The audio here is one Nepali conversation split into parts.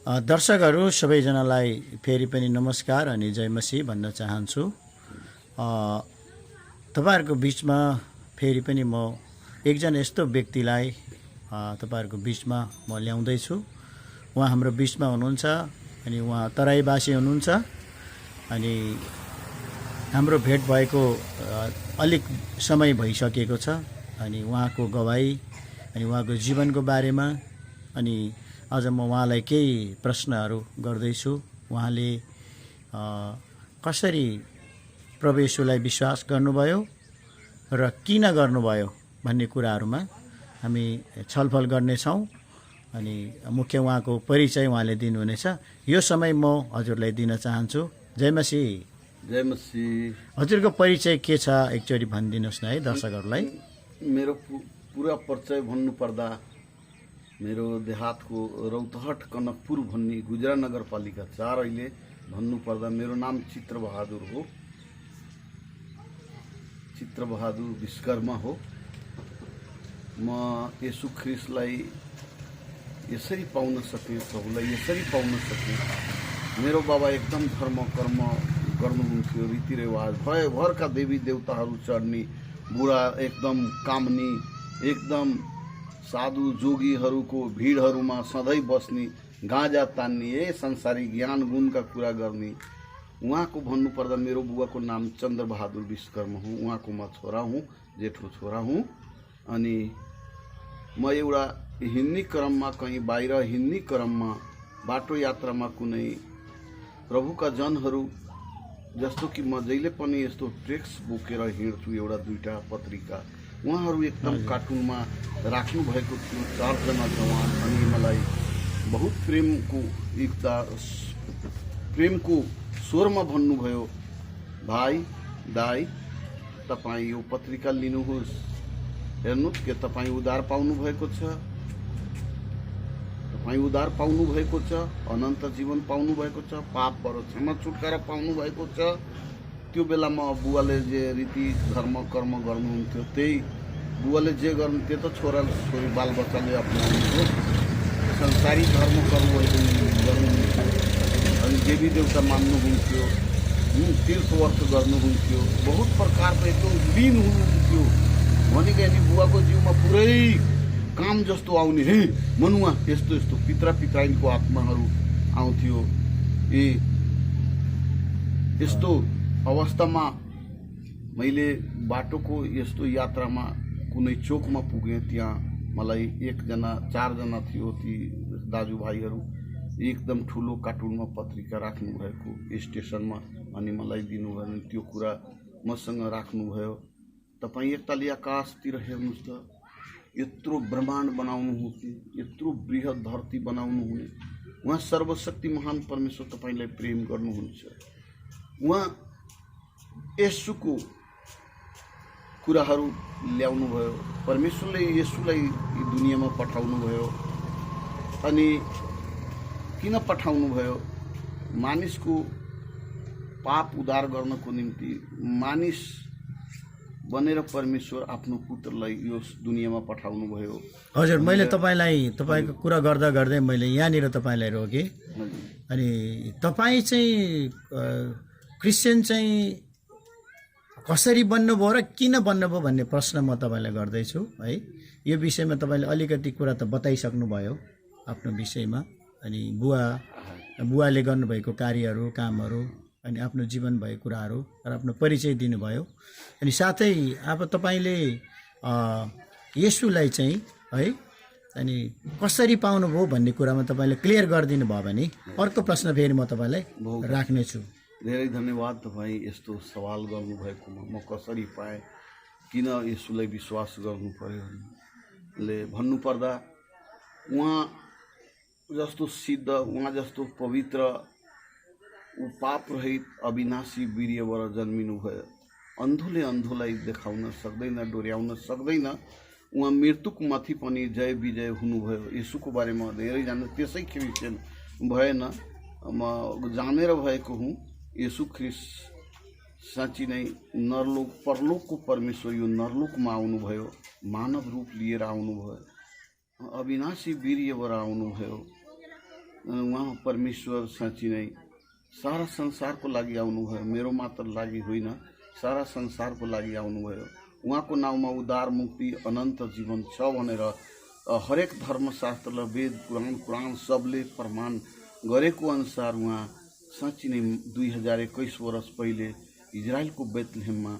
दर्शकहरू सबैजनालाई फेरि पनि नमस्कार अनि जय मसीह भन्न चाहन्छु। तपाईहरुको बीचमा फेरि पनि म एकजना यस्तो व्यक्तिलाई तपाईहरुको बीचमा म ल्याउँदैछु। उहाँ हाम्रो बीचमा हुनुहुन्छ अनि उहाँ तराईवासी हुनुहुन्छ अनि हाम्रो भेट भएको अलिक समय भइसकेको छ अनि उहाँको गवाही अनि उहाँको जीवनको बारेमा अनि आज म उहाँलाई केही प्रश्नहरू गर्दैछु। उहाँले कसरी प्रभु येशूलाई विश्वास गर्नुभयो र किन गर्नुभयो भन्ने कुराहरूमा हामी छलफल गर्नेछौँ अनि मुख्य उहाँको परिचय उहाँले दिनुहुनेछ। यो समय म हजुरलाई दिन चाहन्छु। जय मसीह। जय मसीह। हजुरको परिचय के छ एकचोटि भनिदिनुहोस् न है दर्शकहरूलाई। मेरो पूरा परिचय भन्नुपर्दा मेरो देहातको रौतहट कनकपुर भन्ने गुजरा नगरपालिका 4 अहिले भन्नुपर्दा मेरो नाम चित्रबहादुर हो। चित्रबहादुर विश्वकर्मा हो। म येशू ख्रीष्टलाई यसरी पाउन सके, प्रभुलाई यसरी पाउन सके। मेरो बाबा एकदम धर्म कर्म गर्नुहुन्थ्यो, रीतिरिवाज भयभरका देवी देवताहरू चढ्ने, बुढा एकदम कामनी, एकदम साधु जोगीहरूको भिडहरूमा सधैँ बस्ने, गाँजा तान्ने, संसारी ज्ञान गुणका कुरा गर्ने। उहाँको भन्नुपर्दा मेरो बुवाको नाम चन्द्रबहादुर विश्वकर्मा हो। उहाँको म छोरा हुँ, जेठो छोरा हुँ। अनि म एउटा हिँड्ने क्रममा, कहीँ बाहिर हिँड्ने क्रममा, बाटो यात्रामा कुनै प्रभुका जनहरू, जस्तो कि म जहिले पनि यस्तो टेक्स्ट बोकेर हिँड्छु, एउटा दुईटा पत्रिका, उहाँहरू एकदम कार्टुनमा राख्नु भएको थियो, 4 जना जवान। अनि मलाई बहुत प्रेमको स्वरमा भन्नुभयो, भाइ दाइ तपाईँ यो पत्रिका लिनुहोस्, हेर्नुहोस् के तपाईँ उद्धार पाउनु भएको छ, तपाईँ उद्धार पाउनु भएको छ, अनन्त जीवन पाउनु भएको छ, पापबाट क्षमा छुटकारा पाउनु भएको छ। त्यो बेलामा बुवाले जे रीति धर्म कर्म गर्नुहुन्थ्यो, त्यही बुवाले जे गर्नुहुन्थ्यो त छोरा छोरी बालबच्चाले अपनाउनुहुन्थ्यो। संसारी धर्म कर्म गर्नुहुन्थ्यो अनि देवी देवता मान्नुहुन्थ्यो, तीर्थवर्त गर्नुहुन्थ्यो, बहुत प्रकारको एकदम लीन हुनुहुन्थ्यो। भनेको अनि बुवाको जिउमा पुरै काम जस्तो आउने, हे मनुवा यस्तो यस्तो पित्रा पित्राइनको आत्माहरू आउँथ्यो। यस्तो अवस्थामा मैले बाटोको यस्तो यात्रामा कुनै चोकमा पुगेँ। त्यहाँ मलाई 4 जना थियो, ती दाजुभाइहरू एकदम ठुलो कार्टुनमा पत्रिका राख्नुभएको स्टेसनमा अनि मलाई दिनुभयो। अनि त्यो कुरा मसँग राख्नुभयो, तपाईँ एकताली आकाशतिर हेर्नुहोस् त, यत्रो ब्रह्माण्ड बनाउनु हुने, यत्रो बृहत धरती बनाउनु हुने, उहाँ सर्वशक्ति महान परमेश्वर तपाईँलाई प्रेम गर्नुहुन्छ। उहाँ येशूको कुराहरू ल्याउनु भयो, परमेश्वरले येशूलाई दुनियाँमा पठाउनु भयो। अनि किन पठाउनु भयो? मानिसको पाप उद्धार गर्नको निम्ति मानिस बनेर परमेश्वर आफ्नो पुत्रलाई यो दुनियाँमा पठाउनु भयो। हजुर, मैले तपाईको कुरा गर्दा गर्दै मैले यहाँनिर तपाईलाई रोकेँ। अनि तपाईँ चाहिँ क्रिस्चियन चाहिँ कसरी बन्नुभयो र किन बन्नुभयो भन्ने प्रश्न म तपाईँलाई गर्दैछु है। यो विषयमा तपाईँले अलिकति कुरा त बताइसक्नुभयो आफ्नो विषयमा, अनि बुवाले गर्नुभएको कार्यहरू, कामहरू, अनि आफ्नो जीवन भएको कुराहरू र आफ्नो परिचय दिनुभयो। अनि साथै अब तपाईँले येशूलाई चाहिँ है अनि कसरी पाउनुभयो भन्ने कुरामा तपाईँले क्लियर गरिदिनु भयो भने अर्को प्रश्न फेरि म तपाईँलाई राख्नेछु। धेरै धन्यवाद तपाईँ यस्तो सवाल गर्नुभएकोमा। म कसरी पाएँ, किन येशूलाई विश्वास गर्नु पर्यो भन्नुपर्दा, उहाँ जस्तो सिद्ध, उहाँ जस्तो पवित्र, ऊ पाप रहित अविनाशी वीर्यबाट जन्मिनु भयो। अन्धोले अन्धोलाई देखाउन सक्दैन, डोर्याउन सक्दैन। उहाँ मृत्युको माथि पनि जय विजय हुनुभयो। येशूको बारेमा धेरै जान्नु त्यसै क्रिस्चियन भएन, म जानेर भएको हुँ। येशू ख्रीष्ट साँच्ची नै नरलोक परलोकको परमेश्वर यो नरलोकमा आउनुभयो, मानव रूप लिएर आउनुभयो, अविनाशी वीर्यबाट आउनुभयो। उहाँ परमेश्वर साँच्ची नै सारा संसारको लागि आउनुभयो, मेरो मात्र लागि होइन, सारा संसारको लागि आउनुभयो। उहाँको नाउँमा उद्धार, मुक्ति, अनन्त जीवन छ भनेर हरेक धर्मशास्त्र, वेद, कुरान सबले प्रमाण गरेको अनुसार उहाँ साँच्ची नै 2021 वर्ष पहिले इजरायलको बेथलेहममा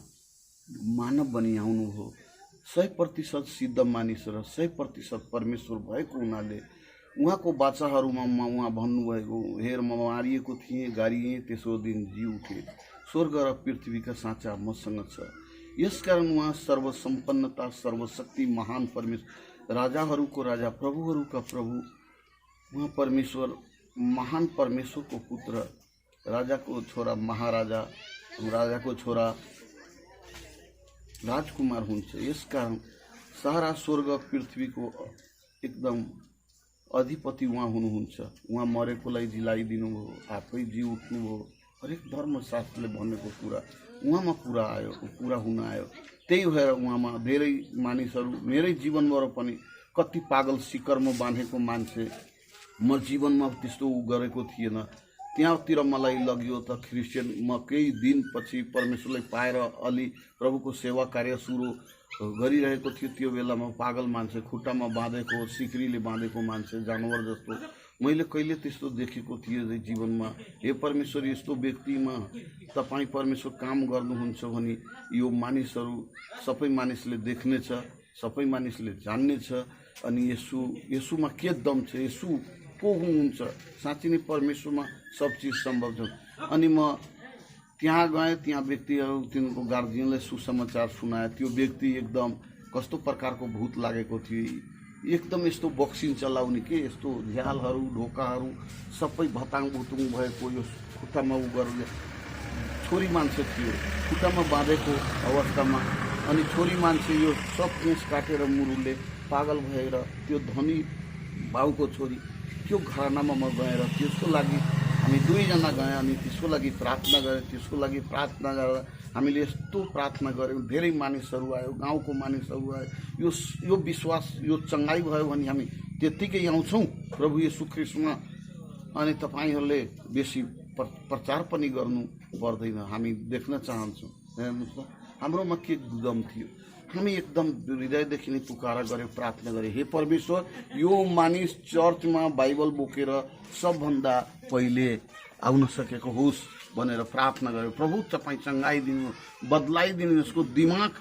मानव बनी आउनुभयो। 100% सिद्ध मानिस र 100% परमेश्वर भएको हुनाले उहाँको बाचाहरूमा उहाँ भन्नुभएको, हेर म मारिएको थिएँ, गाडिएँ, तेस्रो दिन जी उठे, स्वर्ग र पृथ्वीका साँचा मसँग छ। यसकारण उहाँ सर्वसम्पन्नता, सर्वशक्ति, महान परमेश्वर, राजाहरूको राजा, प्रभुहरूका प्रभु, उहाँ परमेश्वर, महान परमेश्वरको पुत्र, राजाको छोरा, महाराजा, राजाको छोरा, राजकुमार हुन्छ। यसकारण सारा स्वर्ग पृथ्वीको एकदम अधिपति उहाँ हुनुहुन्छ। उहाँ मरेकोलाई जिलाइदिनुभयो, आफै जी उठ्नुभयो। हरेक धर्मशास्त्रले भनेको कुरा उहाँमा पुरा आयो, पुरा हुन आयो। त्यही भएर उहाँमा धेरै मानिसहरू, मेरै जीवनबाट पनि कति पागल सिकरमा बाँधेको मान्छे, म जीवनमा त्यस्तो गरेको थिएन, त्यहाँतिर मलाई लग्यो त क्रिस्चियन। म केही दिनपछि परमेश्वरलाई पाएर अलि प्रभुको सेवा कार्य सुरु गरिरहेको थियो। त्यो बेलामा पागल मान्छे, खुट्टामा बाँधेको, सिक्रीले बाँधेको मान्छे, जानवर जस्तो मैले कहिले त्यस्तो देखेको थिएँ जीवनमा। हे परमेश्वर, यस्तो व्यक्तिमा तपाईँ परमेश्वर काम गर्नुहुन्छ भने यो मानिसहरू, सबै मानिसले देख्नेछ, सबै मानिसले जान्नेछ। अनि यसुमा के दम छ, यसु को हुनुहुन्छ, साँच्ची नै परमेश्वरमा सब चिज सम्भव छ। अनि म त्यहाँ गएँ, त्यहाँ व्यक्तिहरू, तिनको गार्जियनलाई सुसमाचार सुनाए। त्यो व्यक्ति एकदम कस्तो प्रकारको भूत लागेको थियो, एकदम यस्तो बक्सिन चलाउने के, यस्तो झ्यालहरू, ढोकाहरू सबै भताङ भुतुङ भएको, यो खुट्टामा उ गरेर छोरी मान्छे थियो, खुट्टामा बाँधेको अवस्थामा। अनि छोरी मान्छे यो सब केस काटेर मुरुले पागल भएर, त्यो धनी भाउको छोरी, त्यो घरनामा म गएर त्यसको लागि हामी दुईजना गएँ। अनि त्यसको लागि प्रार्थना गरेँ। त्यसको लागि प्रार्थना गरेर हामीले यस्तो प्रार्थना गऱ्यौँ, धेरै मानिसहरू आयो, गाउँको मानिसहरू आयो। यो विश्वास, यो चङ्गाइ भयो भने हामी त्यत्तिकै आउँछौँ प्रभु येशू ख्रीष्टमा। अनि तपाईँहरूले बेसी प्रचार पनि गर्नु पर्दैन, हामी देख्न चाहन्छौँ। हेर्नुहोस् त हाम्रोमा के दम थियो। हामी एकदम हृदयदेखि नै पुकारा गऱ्यौँ, प्रार्थना गऱ्यौँ, हे परमेश्वर, यो मानिस चर्चमा बाइबल बोकेर सबभन्दा पहिले आउन सकेको होस् भनेर प्रार्थना गऱ्यौँ। प्रभु तपाईँ चङ्गाइदिनु, बदलाइदिनु, यसको दिमाग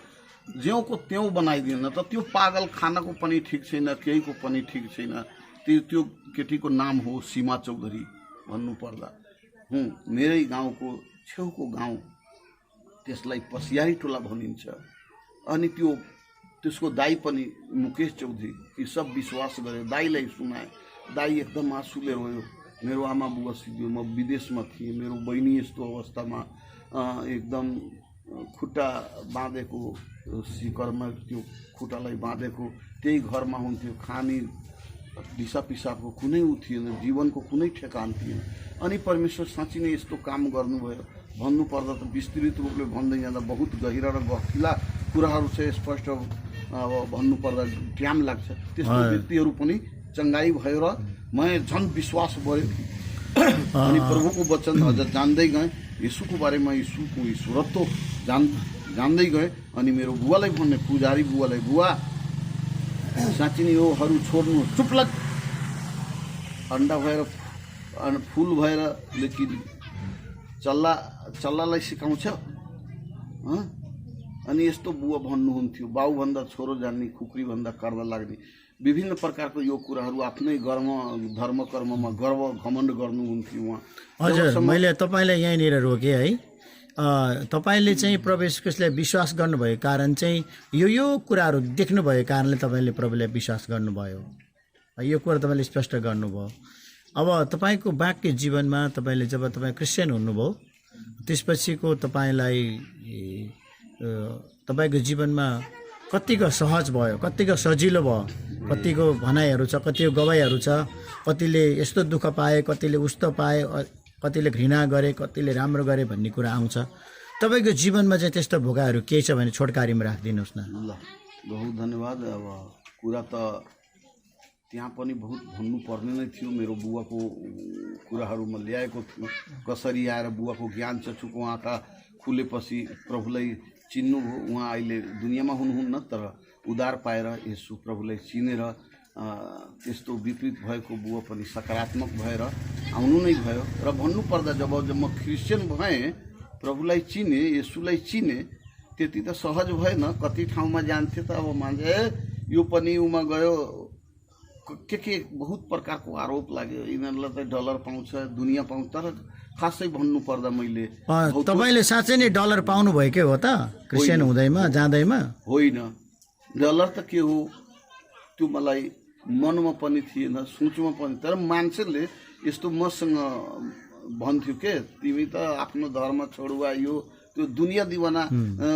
ज्योंको त्यों बनाइदिनु। न त त्यो पागल खानाको पनि ठिक छैन, केहीको पनि ठिक छैन। त्यो केटीको नाम हो सीमा चौधरी भन्नुपर्दा। मेरै गाउँको छेउको गाउँ, त्यसलाई पसियारी टोला भनिन्छ। अनि त्यसको दाई पनि मुकेश चौधरी, यी सब विश्वास गरे, दाईलाई सुनाए। दाई एकदम आँसुले रोयो, मेरो आमा बुवा सिद्धियो, म विदेशमा थिएँ, मेरो बहिनी यस्तो अवस्थामा एकदम खुट्टा बाँधेको, शिखरमा त्यो खुट्टालाई बाँधेको, त्यही घरमा हुन्थ्यो, खाने दिशा पिसाबको कुनै उ थिएन, जीवनको कुनै ठेकान थिएन। अनि परमेश्वर साँच्ची नै यस्तो काम गर्नुभयो। भन्नुपर्दा त विस्तृत रूपले भन्दै जाँदा बहुत गहिरा र गहकिला कुराहरू छ। स्पष्ट भन्नुपर्दा टाइम लाग्छ। त्यस्तो व्यक्तिहरू पनि चङ्गाई भयो र म झन् विश्वास भयो। अनि प्रभुको वचन अझ जान्दै गएँ, यीशुको बारेमा, यीशुको ईश्वरत्व जान्दै गएँ। अनि मेरो बुवालाई भन्ने, पुजारी बुवालाई, बुवा साँच्ची नै योहरू छोड्नु, चुप्लक अन्डा भएर फुल भएर, लेकिन चल्लालाई सिकाउँछ। अनि यस्तो बुवा भन्नुहुन्थ्यो, बाउभन्दा छोरो जान्ने, खुकुरीभन्दा कर्म लाग्ने, विभिन्न प्रकारको यो कुराहरू आफ्नै धर्म कर्ममा गर्व घमण्ड गर्नुहुन्थ्यो उहाँ। हजुर, मैले तपाईँलाई यहीँनिर रोकेँ है। तपाईँले चाहिँ प्रभु येशू ख्रीष्टलाई विश्वास गर्नुभएको कारण चाहिँ यो कुराहरू देख्नुभएको कारणले तपाईँले प्रभुलाई विश्वास गर्नुभयो। यो कुरा तपाईँले स्पष्ट गर्नुभयो। अब तपाईँको बाँकी जीवनमा तपाईँले जब तपाईँ क्रिस्चियन हुनुभयो, त्यसपछिको तपाईँलाई तपाईँको जीवनमा कतिको सहज भयो, कतिको सजिलो भयो, कतिको भनाइहरू छ, कतिको गवाईहरू छ, कतिले यस्तो दुःख पाए, कतिले उस्तो पाए, कतिले घृणा गरे, कतिले राम्रो गरे भन्ने कुरा आउँछ। तपाईँको जीवनमा चाहिँ त्यस्तो भोगाहरू केही छ भने छोटकारीमा राखिदिनुहोस् न। ल, बहुत धन्यवाद। अब कुरा त त्यहाँ पनि बहुत भन्नुपर्ने नै थियो। मेरो बुवाको कुराहरू म ल्याएको थियो, कसरी आएर बुवाको ज्ञान चक्षुको आँखा खुलेपछि प्रभुलाई चिन्नुभयो। उहाँ अहिले दुनियाँमा हुनुहुन्न, तर उद्धार पाएर येशू प्रभुलाई चिनेर त्यस्तो विपरीत भएको बुवा पनि सकारात्मक भएर आउनु नै भयो। र भन्नुपर्दा जब म क्रिस्चियन भएँ, प्रभुलाई चिने, येशूलाई चिने, त्यति त सहज भएन। कति ठाउँमा जान्थे त अब मान्छे यो पनि उमा गयो, के बहुत प्रकारको आरोप लाग्यो। यिनीहरूलाई त डलर पाउँछ, दुनियाँ पाउँछ। तर खासै भन्नुपर्दा मैले तपाईँले साँच्चै नै डलर पाउनु भएकै हो त क्रिस्चियन हुँदैमा जाँदैमा? होइन, डलर त के हो त्यो मलाई मनमा पनि थिएन, सोचमा पनि। तर मान्छेले यस्तो मसँग भन्थ्यो के, तिमी त आफ्नो धर्म छोडुवा, यो त्यो दुनियाँ दिवाना।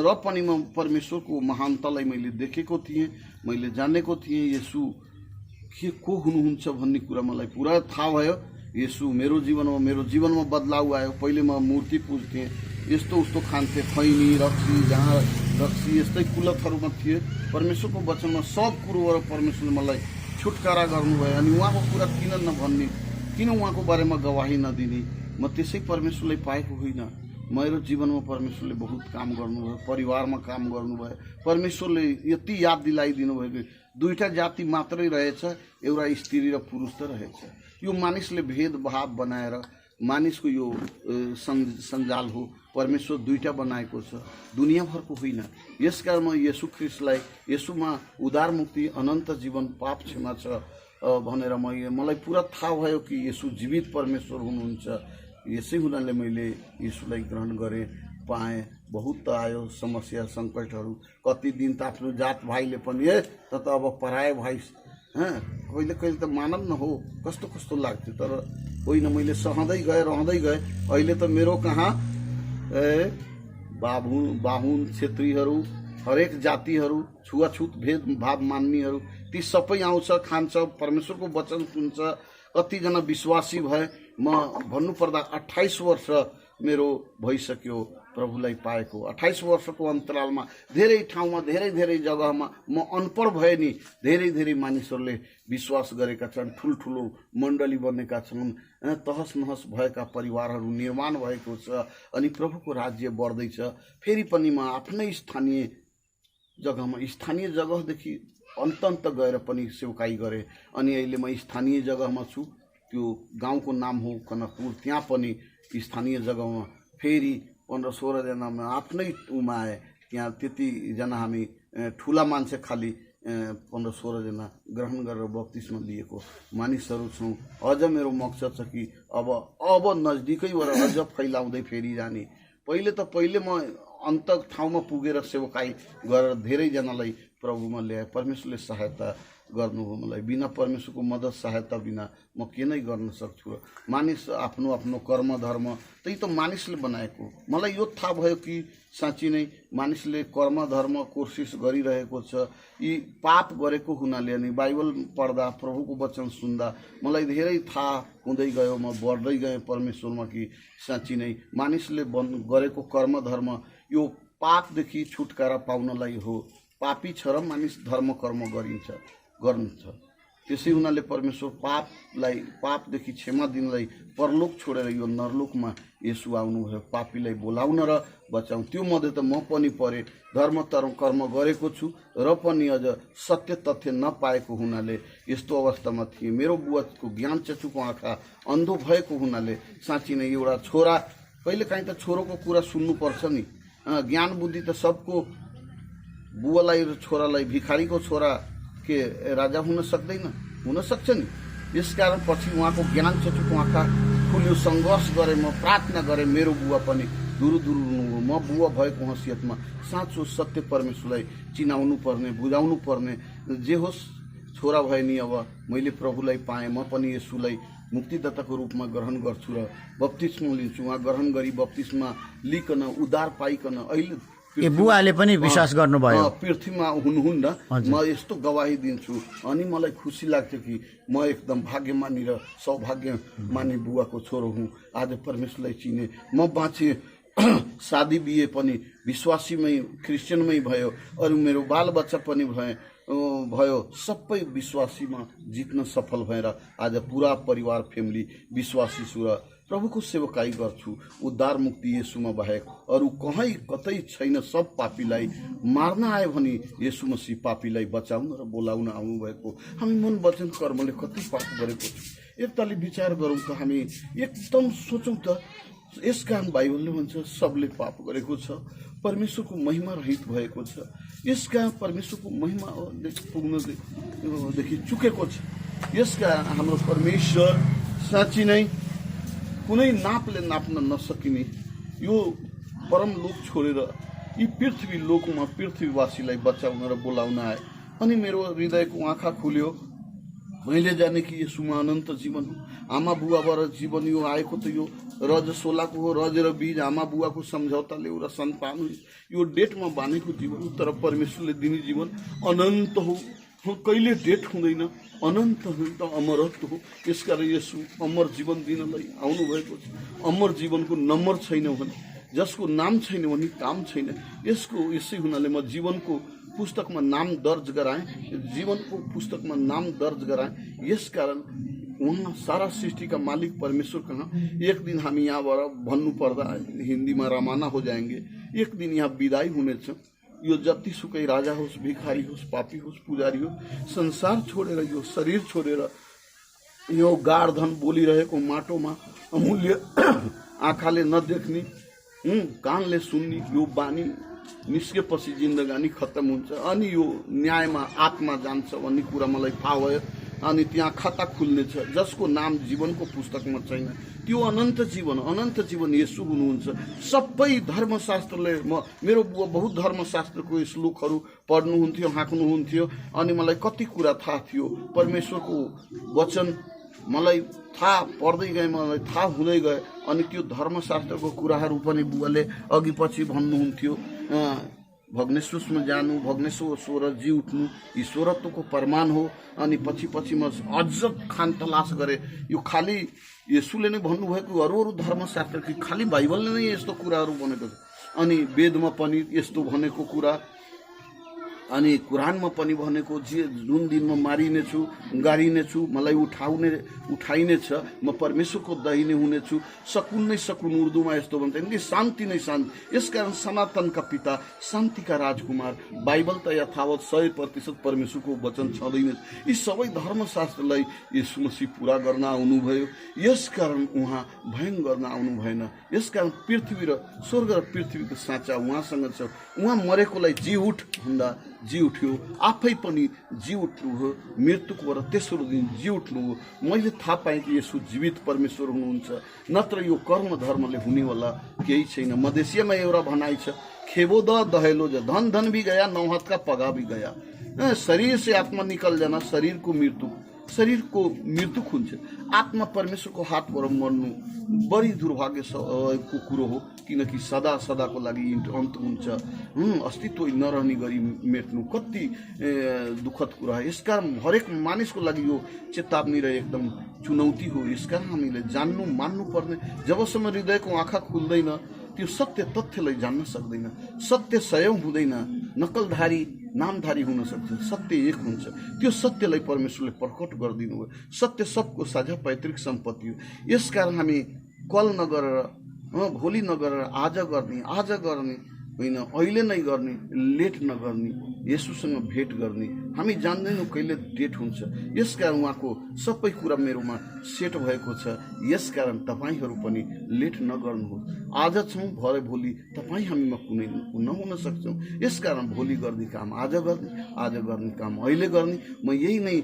र पनि म परमेश्वरको महानतालाई मैले देखेको थिएँ, मैले जानेको थिएँ। येशू को हुनुहुन्छ भन्ने कुरा मलाई पुरा थाहा भयो। येशू मेरो जीवनमा बदलाव आयो। पहिले म मूर्ति पुज्थेँ, यस्तो उस्तो खान्थेँ, खैनी रक्सी, जहाँ रक्सी यस्तै कुलतहरूमा थिए। परमेश्वरको वचनमा सब कुरोबाट परमेश्वरले मलाई छुटकारा गर्नुभयो। अनि उहाँको कुरा किन नभन्ने, किन उहाँको बारेमा गवाही नदिने? म त्यसै परमेश्वरलाई पाएको होइन। मेरो जीवनमा परमेश्वरले बहुत काम गर्नुभयो, परिवारमा काम गर्नुभयो। परमेश्वरले यति याद दिलाइदिनु भयो कि दुईटा जाति मात्रै रहेछ, एउटा स्त्री र पुरुष त रहेछ। यो मानिसले भेदभाव बनाएर मानिसको यो सञ्जाल हो। परमेश्वर दुईटा बनाएको छ, दुनियाँभरको होइन। यसकारण म येशू ख्रिस्टलाई, येशूमा उद्धार मुक्ति, अनन्त जीवन, पाप क्षमा छ भनेर मलाई पुरा थाहा भयो कि येशू जीवित परमेश्वर हुनुहुन्छ। यसै हुनाले मैले येशूलाई ग्रहण गरेँ, पाएँ। बहुत त आयो समस्या सङ्कटहरू। कति दिन त आफ्नो जात भाइले पनि त अब पराए भाइ, कहिले कहिले त मानव न हो, कस्तो कस्तो लाग्थ्यो। तर होइन, मैले सहँदै गएँ, रहँदै गएँ। अहिले त मेरो कहाँ बाहुन क्षेत्रीहरू, हरेक जातिहरू, छुवाछुत भेदभाव मान्नेहरू, ती सबै आउँछ, खान्छ, परमेश्वरको वचन सुन्छ। कतिजना विश्वासी भए। म भन्नुपर्दा 28 वर्ष मेरो भइसक्यो प्रभुलाई पाएको। 28 वर्षको अन्तरालमा धेरै ठाउँमा, धेरै जग्गामा म अनपढ भए नि धेरै मानिसहरूले विश्वास गरेका छन्। ठुल्ठुलो मण्डली बनेका छन्, तहस नहस भएका परिवारहरू निर्माण भएको छ। अनि प्रभुको राज्य बढ्दैछ। फेरि पनि म आफ्नै स्थानीय जग्गादेखि अन्त गएर पनि सेवकाई गरेँ। अनि अहिले म स्थानीय जग्गामा छु। त्यो गाउँको नाम हो कनकपुर। त्यहाँ पनि स्थानीय जग्गामा फेरि 15-16 जनामा आफ्नै उमा आए। त्यहाँ त्यतिजना हामी ठुला मान्छे खालि 15-16 जना ग्रहण गरेर बप्तिस्मा लिएको मानिसहरू छौँ। अझ मेरो मकसद छ कि अब नजदिकैबाट अझ फैलाउँदै फेरि जाने। पहिले म अन्त ठाउँमा पुगेर सेवकाई गरेर धेरैजनालाई प्रभुमा ल्याए। परमेश्वरले सहायता गर्नुभयो मलाई। बिना परमेश्वरको मद्दत सहायता बिना म के नै गर्न सक्छु र? मानिस आफ्नो कर्म धर्म त्यही त मानिसले बनाएको। मलाई यो थाहा भयो कि साँच्ची नै मानिसले कर्म धर्म कोसिस गरिरहेको छ। यी पाप गरेको हुनाले अनि बाइबल पढ्दा, प्रभुको वचन सुन्दा मलाई धेरै थाहा हुँदै गयो। म बढ्दै गएँ परमेश्वरमा कि साँच्ची नै मानिसले गरेको कर्म धर्म यो पापदेखि छुटकारा पाउनलाई हो। पापी छ र मानिस धर्म कर्म गर्नुहुन्छ। त्यसै हुनाले परमेश्वर पापदेखि क्षमा दिनलाई परलोक छोडेर यो नरलोकमा येशू आउनुभयो पापीलाई बोलाउन र बचाउन। त्यो मध्ये त म पनि परे, धर्म कर्म गरेको छु र पनि अझ सत्य तथ्य नपाएको हुनाले यस्तो अवस्थामा थिएँ। मेरो बुवाको ज्ञान चक्षुको आँखा अन्धो भएको हुनाले साँच्ची नै एउटा छोरा, कहिलेकाहीँ त छोरोको कुरा सुन्नुपर्छ नि। ज्ञान बुद्धि त सबको, बुवालाई र छोरालाई, भिखारीको छोरा के राजा हुन सक्दैन? हुन सक्छ नि। यसकारण पछि उहाँको ज्ञान चक्षुको आँखा खुल्यो। सङ्घर्ष गरेँ, म प्रार्थना गरेँ। मेरो बुवा पनि दुरु हुनुभयो। म बुवा भएको हैसियतमा साँचो सत्य परमेश्वरलाई चिनाउनु पर्ने, बुझाउनु पर्ने। जे होस्, छोरा भए नि अब मैले प्रभुलाई पाएँ। म पनि येशूलाई मुक्तिदाताको रूपमा ग्रहण गर्छु र बप्तिस्मा लिन्छु। उहाँ ग्रहण गरी बप्तिस्मा लिकन उद्धार पाइकन अहिले बुवाले पनि विश्वास गर्नुभयो पृथ्वीमा हुनुहुन्न। म यस्तो गवाही दिन्छु। अनि मलाई खुसी लाग्छ कि म एकदम भाग्यमानी र सौभाग्यमानी बुवाको छोरो हुँ। आज परमेश्वरलाई चिने, म बाँचेँ। शादी बिहे पनि विश्वासीमै, क्रिस्चियनमै भयो। अरू मेरो बालबच्चा पनि भए। भयो सबै विश्वासीमा जित्न सफल भएर आज पुरा परिवार फ्यामिली विश्वासी छु र प्रभुको सेवकाई गर्छु। उद्धार मुक्ति येशूमा बाहेक अरू कहीँ कतै छैन। सब पापीलाई मार्न आयो भने येशू मसीह पापीलाई बचाउन र बोलाउन आउनुभएको। हामी मन वचन कर्मले कति पाप गरेको छु एकताले विचार गरौँ त, हामी एकदम सोचौँ त। यस कारण बाइबलले भन्छ सबले पाप गरेको छ, परमेश्वरको महिमा रहित भएको छ। यस कारण परमेश्वरको महिमा पुग्नदेखि चुकेको छ। यस कारण हाम्रो परमेश्वर साँच्ची नै कुनै नापले नाप्न नसकिने यो परम लोक छोडेर यी पृथ्वी लोकमा पृथ्वीवासीलाई बचाउन र बोलाउन आए। अनि मेरो हृदयको आँखा खुल्यो। मैले जाने कि यसुमा अनन्त जीवन हो। आमा बुवाबाट जीवन यो आएको त यो रजसोलाको हो। रज र बीज आमा बुवाको सम्झौताले एउटा सन्तान हो। यो डेटमा बाँधेको जीवन हो, तर परमेश्वरले दिने जीवन अनन्त हो। कहिले डेट हुँदैन, अनन्त अनन्त अमरत्व हो। यसकारण यसु अमर जीवन दिनलाई आउनुभएको छ। अमर जीवनको नम्बर छैन भने, जसको नाम छैन भने काम छैन। यसै हुनाले म जीवनको पुस्तकमा नाम दर्ज गराएँ, जीवनको पुस्तकमा नाम दर्ज गराएँ। यसकारण उहाँ सारा सृष्टि का मालिक परमेश्वर कहाँ एक दिन हामी यहाँबाट भन्नु पर्दा हिन्दीमा रवाना हो जाएंगे। एक दिन यहाँ विदाई हुनेछ। यो जतिसुकै राजा होस्, भिखारी होस्, पापी होस्, पुजारी होस्, संसार छोडेर यो शरीर छोडेर यो गाडधन बोलिरहेको माटोमा अमूल्य आँखाले नदेख्ने कानले सुन्ने यो बानी निस्केपछि जिन्दगानी खत्तम हुन्छ अनि यो न्यायमा आत्मा जान्छ भन्ने कुरा मलाई थाहा भयो। अनि त्यहाँ खाता खुल्नेछ जसको नाम जीवनको पुस्तकमा छैन। त्यो अनन्त जीवन येशू हुनुहुन्छ। सबै धर्मशास्त्रले मेरो बुवा बहुत धर्मशास्त्रको श्लोकहरू पढ्नुहुन्थ्यो, हाँक्नुहुन्थ्यो अनि मलाई कति कुरा थाहा थियो। परमेश्वरको वचन मलाई थाहा पर्दै गए, मलाई थाहा हुँदै गए। अनि त्यो धर्मशास्त्रको कुराहरू पनि बुवाले अघि पछि भन्नुहुन्थ्यो। भग्नेश्वरमा जानु, भग्नेश्वर जी उठ्नु ईश्वरत्वको प्रमाण हो। अनि पछि पछि म अझ खान तलास गरे। यो खाली येशूले नै भन्नुभएको अरू धर्मशास्त्र कि खाली बाइबलले नै यस्तो कुराहरू भनेको छ। अनि वेदमा पनि यस्तो भनेको कुरा, अनि कुरानमा पनि भनेको जुन दिनमा मारिनेछु, गाडिनेछु, मलाई उठाइनेछ, म परमेश्वरको दाहिने हुनेछु। सकुन नै सकुन उर्दूमा यस्तो भन्छ कि शान्ति नै शान्ति। यसकारण सनातनका पिता, शान्तिका राजकुमार, बाइबल त यथावत 100% परमेश्वरको वचन छँदैन। यी सबै धर्मशास्त्रलाई येशू मसीह पुरा गर्न आउनुभयो। यसकारण उहाँ भयन गर्न आउनु भएन। यसकारण पृथ्वी र स्वर्ग र पृथ्वीको साँचा उहाँसँग छ। उहाँ मरेकोलाई जी उठ भन्दा जी उठ्यो, आफै पनि जी उठ्नु हो। मृत्युको र तेस्रो दिन जी उठ्नु हो। मैले थाहा पाएँ कि यसो जीवित परमेश्वर हुनुहुन्छ, नत्र यो कर्म धर्मले हुनेवाला केही छैन। मधेसियामा एउटा भनाइ छ, खेबो दहेलो ज धन धन भी गया, नौ हाथ का पगा भी गया। शरीर से आत्मा निकल जाना शरीरको मृत्यु हुन्छ। आत्मा परमेश्वरको हातबाट मर्नु बढी दुर्भाग्यको कुरो हो, किनकि सदा सदाको लागि अन्त हुन्छ। अस्तित्व नरहने गरी मेट्नु कति दुःखद कुरा हो। यसकारण हरेक मानिसको लागि यो चेतावनी र एकदम चुनौती हो। यसकारण हामीले जान्नु मान्नु पर्ने। जबसम्म हृदयको आँखा खुल्दैन त्यो सत्य तथ्यलाई जान्न सक्दैन। सत्य स्वयं हुँदैन, नकलधारी नामधारी हुन सक्छ। सत्य एक हुन्छ। त्यो सत्यलाई परमेश्वरले प्रकट गरिदिनु हो। सत्य सबको साझा पैतृक सम्पत्ति हो। यसकारण हामी कल नगरेर, भोलि नगरेर आज गर्ने होइन, अहिले नै गर्ने, लेट नगर्ने, येशूसँग भेट गर्ने। हामी जान्दैनौँ कहिले डेट हुन्छ। यसकारण उहाँको सबै कुरा मेरोमा सेट भएको छ। यसकारण तपाईहरू पनि लेट नगर्नुहोस्। आज छौँ, भरे भोलि तपाईँ हामीमा कुनै नहुन सक्छौँ। यसकारण भोलि गर्ने काम आज गर्ने काम अहिले गर्ने। म यही नै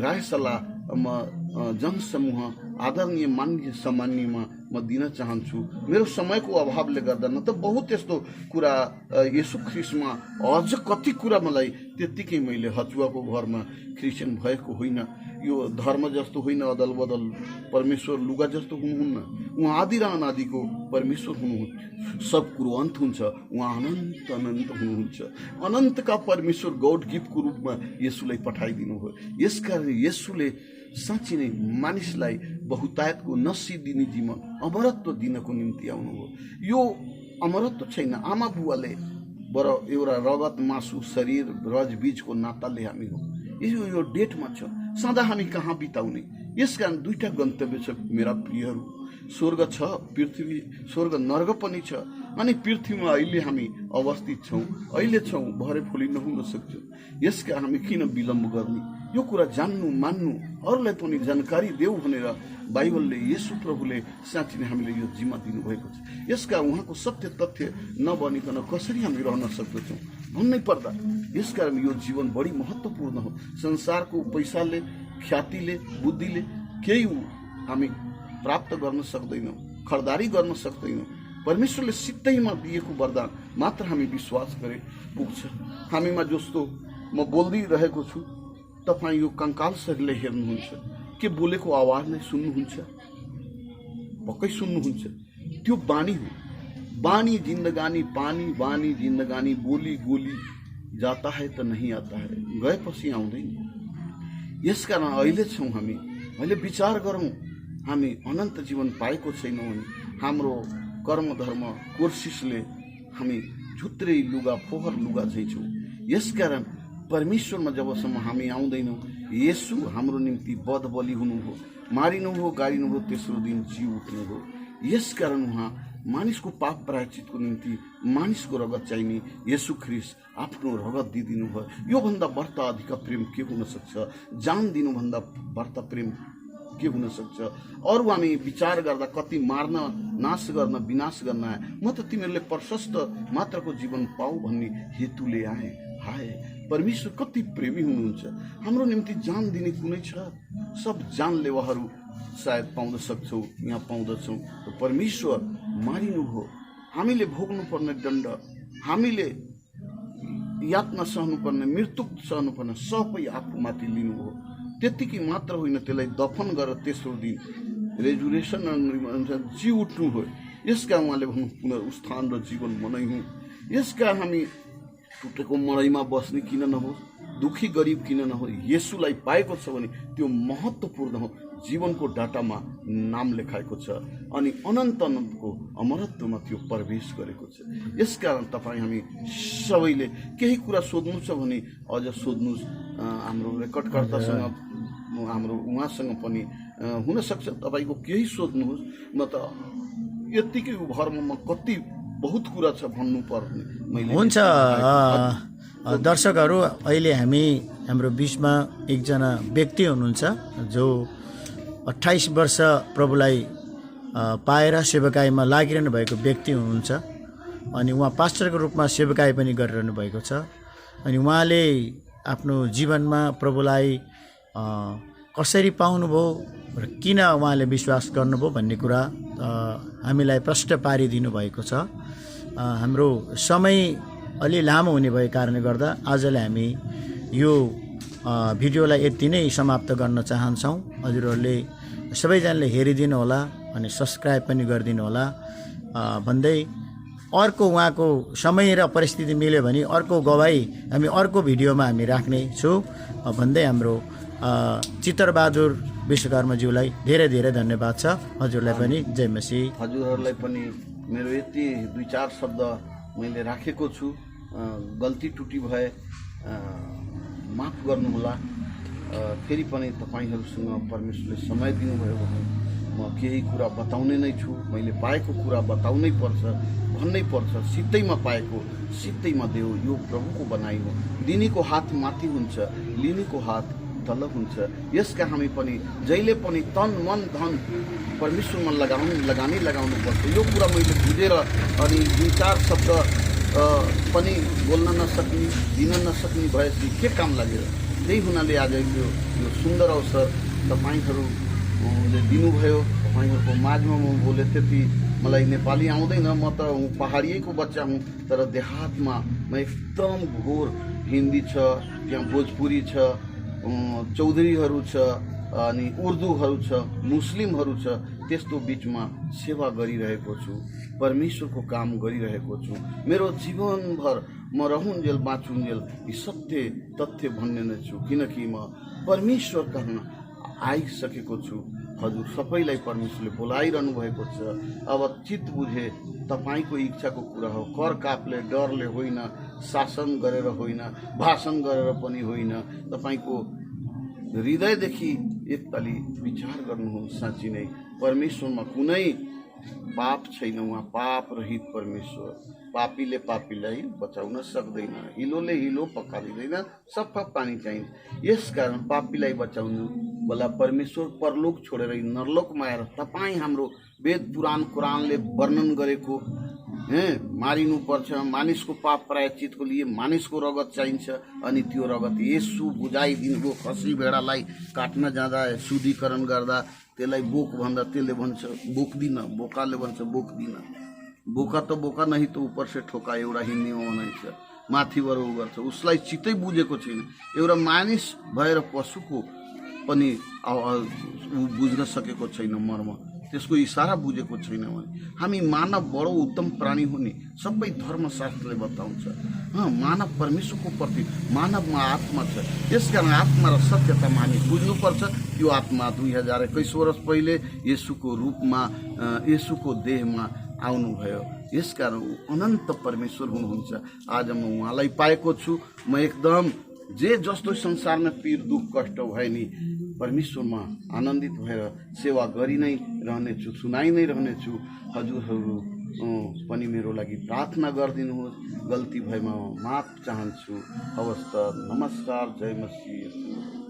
राय सल्लाह म जनसमूह आदरणीय मान्य सामान्यमा म दिन चाहन्छु। मेरो समयको अभावले गर्दा न त बहुत यस्तो कुरा येशू ख्रिस्टमा अझ कति कुरा मलाई त्यत्तिकै मैले हचुवाको घरमा क्रिस्चियन भएको होइन। यो धर्म जस्तो होइन अदल बदल। परमेश्वर लुगा जस्तो हुनुहुन्न। उहाँ आदि र अनादिको परमेश्वर हुनुहुन्छ। सब कुरो अन्त हुन्छ। उहाँ अनन्त अनन्त हुनुहुन्छ। अनन्तका परमेश्वर गॉड गिफ्टको रूपमा येशूलाई पठाइदिनु हो। यसकारण येशूले साँच्ची नै मानिसलाई बहुतायतको नसिदिने जीवन अमरत्व दिनको निम्ति आउनुभयो। यो अमरत्व छैन। आमा बुवाले बर एउटा रगत मासु शरीर रज बीजको नाताले हामी हो। यो डेटमा छ, सदा हामी कहाँ बिताउने। यसकारण दुईटा गन्तव्य छ मेरा प्रियहरू, स्वर्ग छ, पृथ्वी स्वर्ग नर्क पनि छ। अनि पृथ्वीमा अहिले हामी अवस्थित छौँ, अहिले छौँ, भरे भोलि नहुन सक्छ। यसका हामी किन विलम्ब गर्ने? यो कुरा जान्नु मान्नु, अरूलाई पनि जानकारी देऊ भनेर बाइबलले, येशू प्रभुले साँच्चै नै हामीले यो जिम्मा दिनुभएको छ। यसका उहाँको सत्य तथ्य नबनिकन कसरी हामी रहन सक्दछौँ भन्नै पर्दा, यसकारण यो जीवन बढी महत्त्वपूर्ण हो। संसारको पैसाले, ख्यातिले, बुद्धिले केही हामी प्राप्त गर्न सक्दैनौँ, खरिदारी गर्न सक्दैनौँ। परमेश्वरले सित्तैमा दिएको वरदान मात्र हामी विश्वास गरे पुग्छ। हामीमा जस्तो म बोलिरहेको छु, तपाईँ यो कङ्काल शरीरले हेर्नुहुन्छ, के बोलेको आवाजलाई सुन्नुहुन्छ? पक्कै सुन्नुहुन्छ। त्यो बानी हो, बानी जिन्दगानी, पानी बानी जिन्दगानी, बोली गोली जाता है त नहीं आता है, गएपछि आउँदैन। यसकारण अहिले छौँ हामी, अहिले विचार गरौँ, हामी अनन्त जीवन पाएको छैनौँ भने हाम्रो कर्म धर्म कोर्सिसले हामी झुत्रै लुगा फोहर लुगा झै छौँ। यसकारण परमेश्वरमा जबसम्म हामी आउँदैनौँ, येशू हाम्रो निम्ति बध बलि हुनुभयो, मारिनुभयो, गाडिनुभयो, तेस्रो दिन जी उठ्नुभयो। यसकारण उहाँ मानिसको पाप प्रायश्चितको निम्ति मानिसको रगत चाहिने येशू ख्रिस्ट आफ्नो रगत दिइदिनु भयो। योभन्दा बढ्ता अधिक प्रेम के हुन सक्छ? जान दिनुभन्दा बढ्ता प्रेम के हुन सक्छ? अरू हामी विचार गर्दा कति मार्न, नाश गर्न, विनाश गर्न आए, म त तिमीहरूले प्रशस्त मात्रको जीवन पाऊ भन्ने हेतुले आए। हाय, परमेश्वर कति प्रेमी हुनुहुन्छ, हाम्रो निम्ति जान दिने कुनै छ? सब जानलेवाहरू सायद पाउन सक्छौँ, यहाँ पाउँदछौँ। परमेश्वर मारिनुभयो, हामीले भोग्नुपर्ने दण्ड, हामीले यातना सहनुपर्ने, मृत्यु सहनुपर्ने सबै आफूमाथि लिनुभयो। त्यतिकै मात्र होइन, त्यसलाई दफन गरेर तेस्रो दिन रेजुरेसन जी उठ्नु भयो। यसका उहाँले भन्नु पुनरुत्थान र जीवन मनाइहुँ। यसका हामी टुटेको मरैमा बस्ने किन नहोस्, दुखी गरिब किन नहोस्, येशूलाई पाएको छ भने त्यो महत्त्वपूर्ण हो। जीवनको डाटामा नाम लेखाएको छ अनि अनन्त अनन्तको अमरत्वमा त्यो प्रवेश गरेको छ। यसकारण तपाईँ हामी सबैले केही कुरा सोध्नु छ भने अझ सोध्नुहोस्। हाम्रो रेकर्डकर्तासँग, हाम्रो उहाँसँग पनि हुनसक्छ तपाईँको केही सोध्नुहोस्। म त यत्तिकै भरमा म कति बहुत कुरा छ भन्नुपर्ने मैले। हुन्छ दर्शकहरू, अहिले हाम्रो बिचमा एकजना व्यक्ति हुनुहुन्छ जो 28 वर्ष प्रभुलाई पाएर सेवकाईमा लागिरहनु भएको व्यक्ति हुनुहुन्छ। अनि उहाँ पास्टरको रूपमा सेवकाई पनि गरिरहनु भएको छ। अनि उहाँले आफ्नो जीवनमा प्रभुलाई कसरी पाउनुभयो र किन उहाँले विश्वास गर्नुभयो भन्ने कुरा हामीलाई प्रष्ट पारिदिनु भएको छ। हाम्रो समय अलि लामो हुने भएको कारणले गर्दा आजलाई हामी यो भिडियोलाई यति नै समाप्त गर्न चाहन्छौँ। हजुरहरूले सबैजनाले हेरिदिनु होला अनि सब्सक्राइब पनि गरिदिनु होला भन्दै, अर्को उहाँको समय र परिस्थिति मिल्यो भने अर्को गवाई हामी अर्को भिडियोमा हामी राख्ने छु भन्दै हाम्रो चित्रबहादुर विश्वकर्माज्यूलाई धेरै धेरै धन्यवाद छ। हजुरलाई पनि जय मसीह। हजुरहरूलाई पनि मेरो यति 2-4 शब्द मैले राखेको छु, गल्ती टुटी भए माफ गर्नुहोला। फेरि पनि तपाईँहरूसँग परमेश्वरले समय दिनुभयो भने म केही कुरा बताउने नै छु। मैले पाएको कुरा बताउनै पर्छ, भन्नै पर्छ। सित्तैमा पाएको सित्तैमा देऊ, यो प्रभुको बनाइ हो। दिनेको हात माथि हुन्छ, लिनेको हात तल हुन्छ। यसका हामी पनि जहिले पनि तन मन धन परमेश्वरमा लगाउनु पर्छ। यो कुरा मैले बुझेर अनि 2-4 शब्द पनि बोल्न नसक्ने, दिन नसक्ने भएपछि के काम लागेर, त्यही हुनाले आज यो सुन्दर अवसर तपाईँहरूले दिनुभयो। तपाईँहरूको माझमा म बोले, त्यति मलाई नेपाली आउँदैन, म त पहाडिएको बच्चा हुँ। तर देहातमा म एकदम घोर हिन्दी छ, त्यहाँ भोजपुरी छ, चौधरीहरू छ, अनि उर्दूहरू छ, मुस्लिमहरू छ। त्यस्तो बिचमा सेवा गरिरहेको छु, परमेश्वरको काम गरिरहेको छु। मेरो जीवनभर म रहुन्जेल बाँचुन्जेल यी सत्य तथ्य भन्ने नै छु, किनकि म परमेश्वर कहाँ आइसकेको छु। हजुर सबैलाई परमेश्वरले बोलाइरहनु भएको छ। अब चित्त बुझे तपाईँको इच्छाको कुरा हो, कर कापले डरले होइन, शासन गरेर होइन, भाषण गरेर पनि होइन, तपाईँको हृदयदेखि एकताली विचार गर्नुहोस्। साँच्ची नै परमेश्वरमा कुनै पाप छैन, उहाँ पाप रहित परमेश्वर। पापीले पापीलाई बचाउन सक्दैन, हिलोले हिलो पकालिँदैन, सफा पानी चाहिन्छ। यसकारण पापीलाई बचाउनु वाला परमेश्वर परलोक छोडेर नरलोकमा आएर तपाईँ हाम्रो वेद पुराण कुरानले वर्णन गरेको मारिनु पर्छ, मानिसको पाप प्रायश्चितको लिए मानिसको रगत चाहिन्छ, अनि त्यो रगत येशू बुझाइदिनुभयो। खसी भेडालाई काट्न जाँदा शुद्धिकरण गर्दा त्यसलाई बोक भन्दा त्यसले भन्छ बोक्दिन, बोकाले भन्छ बोक्दिन। बोका त बोका नहीं त ऊपर से ठोका एउटा हिन्दीमा भनिन्छ, माथिबाट उ गर्छ। उसलाई चित्तै बुझेको छैन। एउटा मानिस भएर पशुको पनि बुझ्न सकेको छैन मर्म, त्यसको इशारा बुझेको छैन भने हामी मानव बडो उत्तम प्राणी हो नि, सबै धर्मशास्त्रले बताउँछ। मानव परमेश्वरको प्रति, मानवमा आत्मा छ, त्यसकारण आत्मा र सत्यतामा हामी बुझ्नुपर्छ। यो आत्मा 2021 वर्ष पहिले येशूको रूपमा, येशूको देहमा आउनुभयो। यसकारण अनन्त परमेश्वर हुनुहुन्छ। आज म उहाँलाई पाएको छु। म एकदम जे जस्तो संसारमा पीर दुख कष्ट भए नि परमेश्वरमा आनन्दित भएर सेवा गरि नै रहनेछु, सुनाइ नै रहनेछु। हजुरहरू पनि मेरो लागि प्रार्थना गरिदिनुहोस्। गल्ती भएमा माफ चाहन्छु। हवस् त, नमस्कार, जय मसीह।